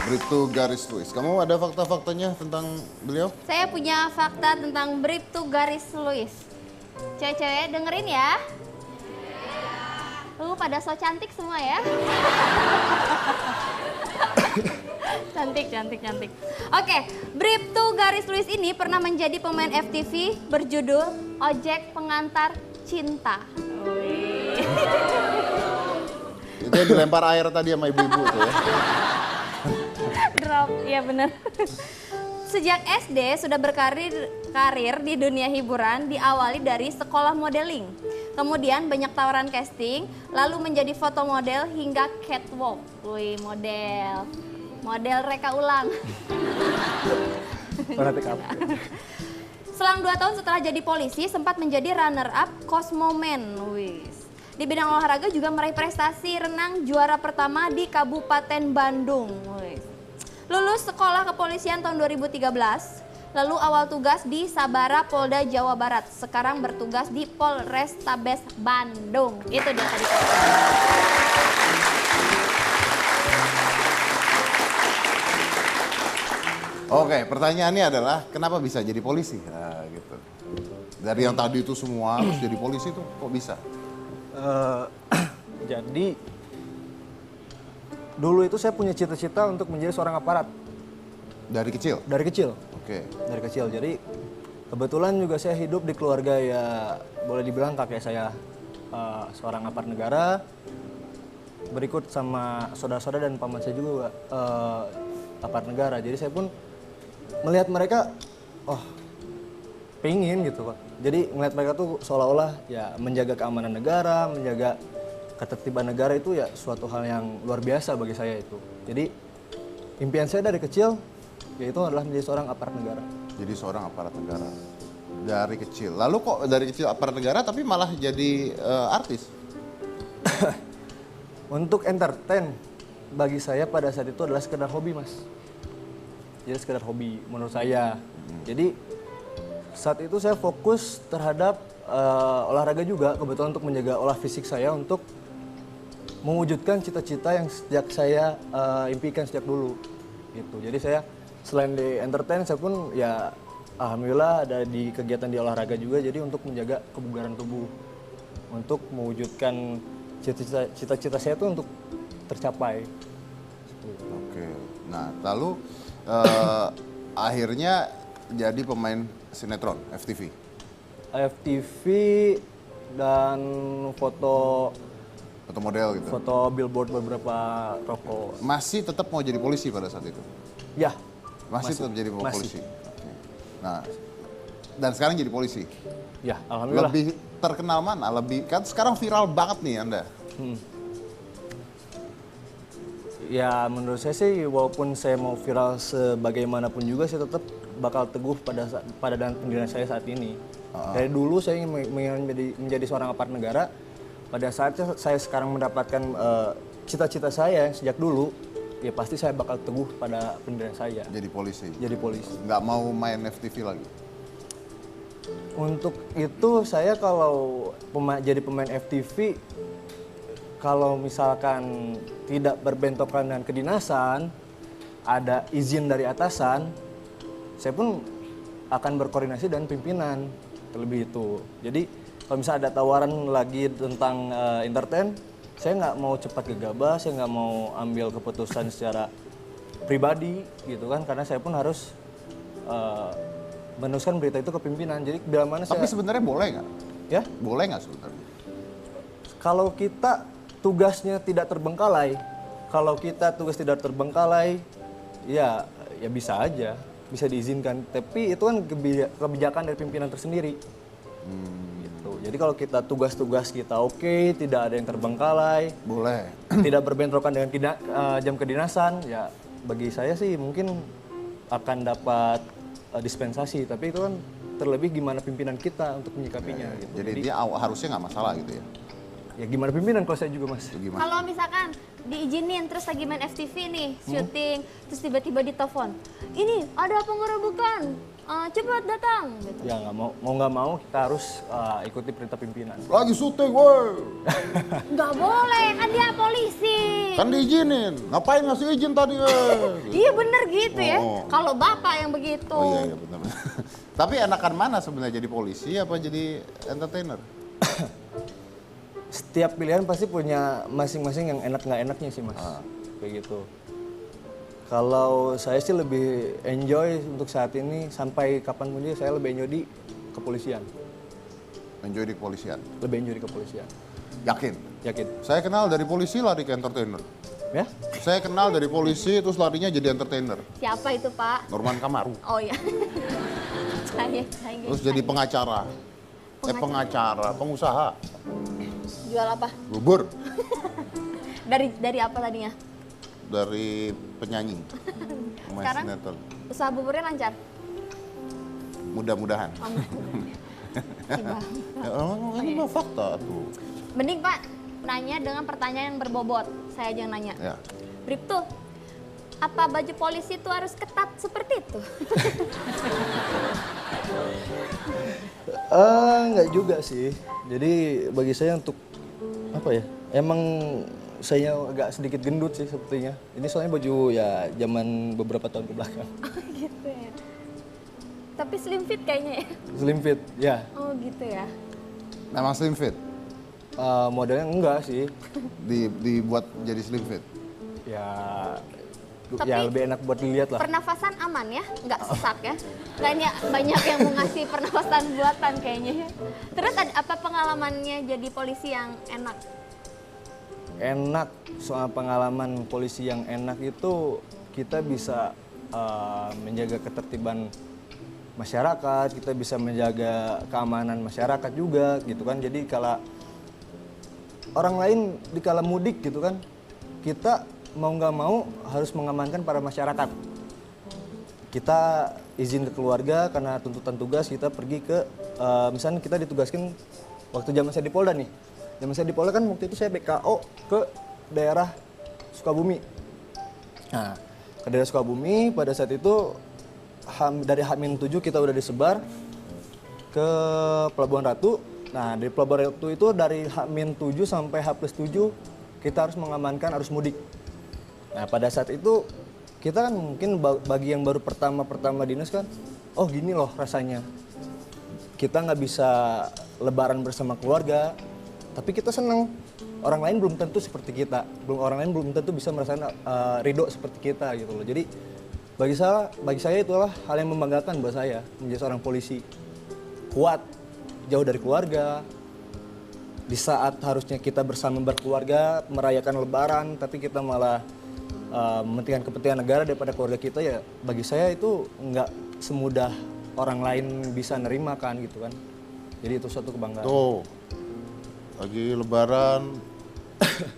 Bribtu Garis Luis. Kamu ada fakta-faktanya tentang beliau? Saya punya fakta tentang Bribtu Garis Luis. Cewek-cewek dengerin ya. Pada so cantik semua ya. Cantik, cantik, cantik. Oke, Bribtu Garis Luis ini pernah menjadi pemain FTV berjudul Ojek Pengantar Cinta. Itu yang dilempar air tadi sama ibu-ibu tuh ya. Drop, iya bener. Sejak SD sudah karir di dunia hiburan, diawali dari sekolah modeling. Kemudian banyak tawaran casting, lalu menjadi foto model hingga catwalk. Wih, model reka ulang. Selang 2 tahun setelah jadi polisi, sempat menjadi runner-up Cosmoman. Di bidang olahraga juga meraih prestasi renang juara pertama di Kabupaten Bandung. Lulus sekolah kepolisian tahun 2013, lalu awal tugas di Sabara Polda Jawa Barat. Sekarang bertugas di Polrestabes Bandung. Itu dia tadi. Oke, pertanyaannya adalah kenapa bisa jadi polisi? Nah, gitu. Dari yang tadi itu semua harus jadi polisi tuh kok bisa? Jadi dulu itu saya punya cita-cita untuk menjadi seorang aparat. Dari kecil? Dari kecil. Oke. Dari kecil. Jadi kebetulan juga saya hidup di keluarga ya boleh dibilang kakek saya seorang aparat negara. Berikut sama saudara-saudara dan paman saya juga aparat negara. Jadi saya pun melihat mereka, pengen gitu Pak. Jadi melihat mereka tuh seolah-olah ya menjaga keamanan negara, menjaga ketertiban negara itu ya suatu hal yang luar biasa bagi saya itu. Jadi impian saya dari kecil yaitu adalah menjadi seorang aparat negara. Jadi seorang aparat negara dari kecil. Lalu kok dari kecil aparat negara tapi malah jadi artis? Untuk entertain bagi saya pada saat itu adalah sekedar hobi Mas. Jadi sekedar hobi menurut saya. Jadi saat itu saya fokus terhadap olahraga juga kebetulan untuk menjaga olah fisik saya untuk mewujudkan cita-cita yang sejak saya impikan sejak dulu gitu. Jadi saya selain di entertain saya pun ya alhamdulillah ada di kegiatan di olahraga juga jadi untuk menjaga kebugaran tubuh untuk mewujudkan cita-cita saya itu untuk tercapai. Oke. Nah, lalu akhirnya jadi pemain sinetron FTV. FTV dan foto Model gitu. foto billboard beberapa toko. Masih tetap mau jadi polisi pada saat itu? Ya. Masih tetap jadi masih. polisi? Oke. Nah, dan sekarang jadi polisi? Ya, alhamdulillah. Lebih terkenal mana? Kan sekarang viral banget nih Anda. Ya menurut saya sih walaupun saya mau viral sebagaimanapun juga saya tetap bakal teguh pada pendirian saya saat ini. Dari dulu saya ingin menjadi seorang aparat negara. Pada saat saya sekarang mendapatkan cita-cita saya sejak dulu, ya pasti saya bakal teguh pada pendirian saya. Jadi polisi? Jadi polisi. Nggak mau main FTV lagi? Untuk itu saya kalau jadi pemain FTV, kalau misalkan tidak berbentrokan dengan kedinasan, ada izin dari atasan, saya pun akan berkoordinasi dengan pimpinan, terlebih itu. Jadi kalau misalnya ada tawaran lagi tentang entertain, saya nggak mau cepat gegabah, saya nggak mau ambil keputusan secara pribadi gitu kan, karena saya pun harus meneruskan berita itu ke pimpinan. Jadi bila mana Tapi saya... sebenarnya boleh nggak? Ya? Boleh nggak sebenarnya? Kalau kita tugasnya tidak terbengkalai, ya bisa aja, bisa diizinkan. Tapi itu kan kebijakan dari pimpinan tersendiri. Gitu. Jadi kalau kita tugas-tugas kita oke, tidak ada yang terbengkalai, Boleh. tidak berbentrokan dengan jam kedinasan, ya bagi saya sih mungkin akan dapat dispensasi. Tapi itu kan terlebih gimana pimpinan kita untuk menyikapinya. Gitu. Jadi dia harusnya nggak masalah gitu ya? Ya gimana pimpinan kalau saya juga Mas. Gimana? Kalau misalkan diizinin terus lagi main FTV nih, syuting, terus tiba-tiba ditelepon, ini ada penggerebekan, cepat datang gitu. Ya nggak mau kita harus ikuti perintah pimpinan. Lagi syuting, woi. Nggak boleh, kan dia polisi. Kan diizinin. Ngapain ngasih izin tadi, Iya bener gitu ya. Oh. Kalau bapak yang begitu. Oh iya benar. Tapi enakan mana sebenarnya jadi polisi apa jadi entertainer? Setiap pilihan pasti punya masing-masing yang enak nggak enaknya sih mas. Kayak gitu. Kalau saya sih lebih enjoy untuk saat ini sampai kapanpun juga saya lebih enjoy di kepolisian. Enjoy di kepolisian. Lebih enjoy di kepolisian. Yakin? Yakin? Saya kenal dari polisi lari ke entertainer. Ya? Saya kenal dari polisi terus larinya jadi entertainer. Siapa itu Pak? Norman Kamaru. Oh iya. saya Terus jadi pengacara. Pengacara, pengusaha. Jual apa? Bubur. Dari apa tadinya? Dari penyanyi. Pemain Sekarang? sinetron. Usaha buburnya lancar? Mudah-mudahan. Oh, si Bang. Ya, ini mah fakta tuh. Mending Pak nanya dengan pertanyaan yang berbobot. Saya aja yang nanya. Ya. Bribtu, apa baju polisi itu harus ketat seperti itu? Nggak juga sih. Jadi bagi saya untuk apa ya? Emang saya agak sedikit gendut sih sepertinya. Ini soalnya baju ya zaman beberapa tahun ke belakang. Oh gitu ya. Tapi slim fit kayaknya ya. Slim fit, ya. Oh gitu ya. Memang slim fit. Modelnya enggak sih. Dibuat jadi slim fit. Ya, Tapi ya lebih enak buat dilihat lah. Pernafasan aman ya, nggak sesak ya. Banyak yang mau ngasih pernafasan buatan kayaknya ya. Terus ada apa pengalamannya jadi polisi yang enak? Enak, soal pengalaman polisi yang enak itu kita bisa menjaga ketertiban masyarakat, kita bisa menjaga keamanan masyarakat juga gitu kan. Jadi kalau orang lain di kala mudik gitu kan, kita mau nggak mau harus mengamankan para masyarakat. Kita izin ke keluarga karena tuntutan tugas, kita pergi ke misalnya kita ditugaskan waktu zaman saya di Polda nih. Zaman saya di Polda kan waktu itu saya BKO ke daerah Sukabumi. Nah, ke daerah Sukabumi pada saat itu dari H-7 kita udah disebar ke Pelabuhan Ratu. Nah, dari Pelabuhan Ratu itu dari H-7 sampai H+7 kita harus mengamankan arus mudik. Nah, pada saat itu kita kan mungkin bagi yang baru pertama dinas kan, oh gini loh rasanya. Kita nggak bisa lebaran bersama keluarga, tapi kita senang. Orang lain belum tentu seperti kita, orang lain belum tentu bisa merasakan ridho seperti kita gitu loh. Jadi bagi saya itulah hal yang membanggakan buat saya menjadi seorang polisi. Kuat, jauh dari keluarga. Di saat harusnya kita bersama berkeluarga, merayakan lebaran, tapi kita malah mementingkan kepentingan negara daripada keluarga kita, ya bagi saya itu nggak semudah orang lain bisa nerima kan gitu kan. Jadi itu suatu kebanggaan. Tuh, lagi lebaran,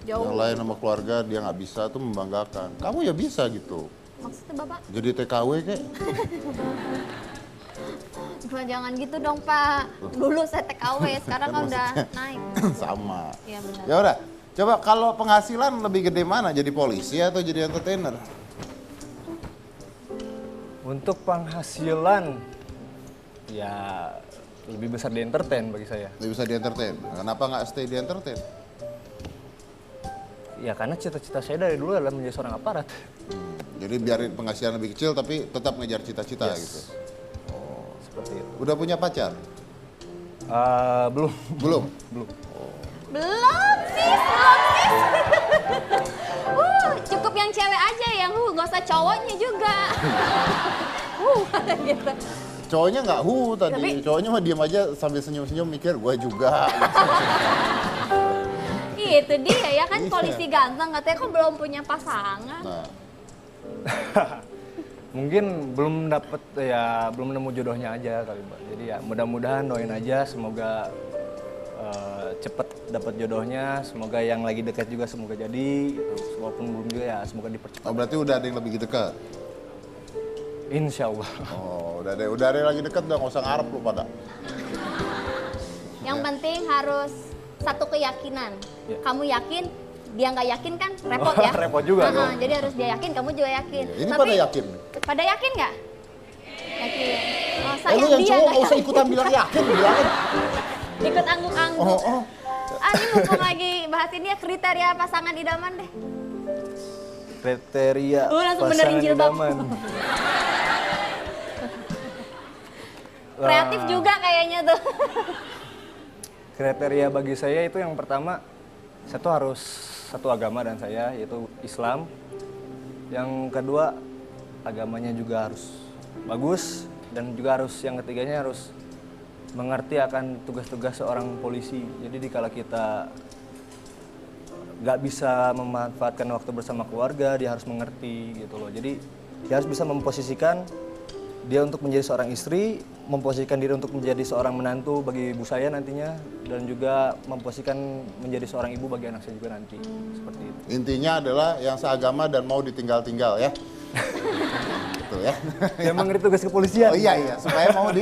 Jauh. yang lain sama keluarga dia nggak bisa tuh membanggakan. Kamu ya bisa gitu. Maksudnya Bapak? Jadi TKW kek. Jangan gitu dong Pak. Dulu saya TKW, sekarang kan udah naik. Sama. Iya benar. Ya udah, coba kalau penghasilan lebih gede mana, jadi polisi atau jadi entertainer? Untuk penghasilan, ya lebih besar di entertain bagi saya. Lebih bisa di entertain. Kenapa nggak stay di entertain? Ya karena cita-cita saya dari dulu adalah menjadi seorang aparat. Jadi biarin penghasilan lebih kecil tapi tetap ngejar cita-cita Yes. gitu. Seperti itu. Udah punya pacar? Belum. Belum? Belum sis. Cukup yang cewek aja yang gak usah cowoknya juga. Gitu. Cowoknya nggak tadi. Tapi- Cowoknya mah diem aja sambil senyum-senyum mikir gue juga. Itu dia ya kan Iya. polisi ganteng katanya kok belum punya pasangan. Nah, Mungkin belum dapet ya belum nemu jodohnya aja kali Mbak. Jadi ya mudah-mudahan doain aja semoga cepet dapat jodohnya, semoga yang lagi dekat juga semoga jadi gitu. Walaupun belum juga ya semoga dipercepat. oh, berarti udah ada yang lebih dekat. Insya Allah. Oh, udah ada yang lagi dekat, udah nggak usah ngarep lu pada. Yang penting harus satu keyakinan. Ya. Kamu yakin, dia nggak yakin kan repot ya. Repot juga dong. Jadi harus dia yakin, kamu juga yakin. Ini pada yakin. Pada yakin nggak? Yakin. Masa Lu yang yang dia cowok nggak nggak usah ikutan bilang yakin, bilangin. ikut angguk-angguk. Oh. Ini mumpung lagi bahas ini ya, kriteria pasangan idaman deh. Kriteria Langsung benerin pasangan jilbab. idaman. Kreatif juga kayaknya tuh. Kriteria bagi saya itu yang pertama, saya tuh harus satu agama dan saya, yaitu Islam. Yang kedua, agamanya juga harus bagus. Dan juga harus, yang ketiganya harus mengerti akan tugas-tugas seorang polisi. Jadi dikala kita nggak bisa memanfaatkan waktu bersama keluarga, dia harus mengerti gitu loh. Jadi dia harus bisa memposisikan dia untuk menjadi seorang istri, memposisikan diri untuk menjadi seorang menantu bagi ibu saya nantinya, dan juga memposisikan menjadi seorang ibu bagi anak saya juga nanti. Seperti itu. Intinya adalah yang seagama dan mau ditinggal-tinggal ya. Gitu ya. Dia mengerti tugas kepolisian. Oh iya, supaya mau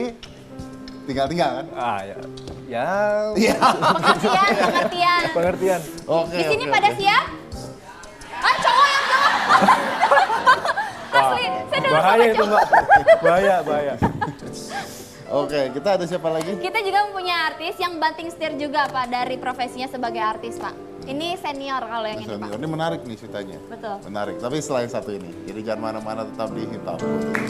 tinggal-tinggal kan? Ah ya. Ya. Iya. Pengertian. Pengertian. Oke. Di sini oke, pada oke. siap? Kan cowok yang jawab. Asli, saya dengar Bahaya sama itu, cowok. Mbak. Bahaya. Oke, kita ada siapa lagi? Kita juga mempunyai artis yang banting setir juga Pak dari profesinya sebagai artis Pak. Ini senior kalau yang ini Pak. Senior. Ini menarik nih ceritanya. Betul. Menarik, tapi selain satu ini. Jadi jangan mana-mana, tetap di Hitam Putih.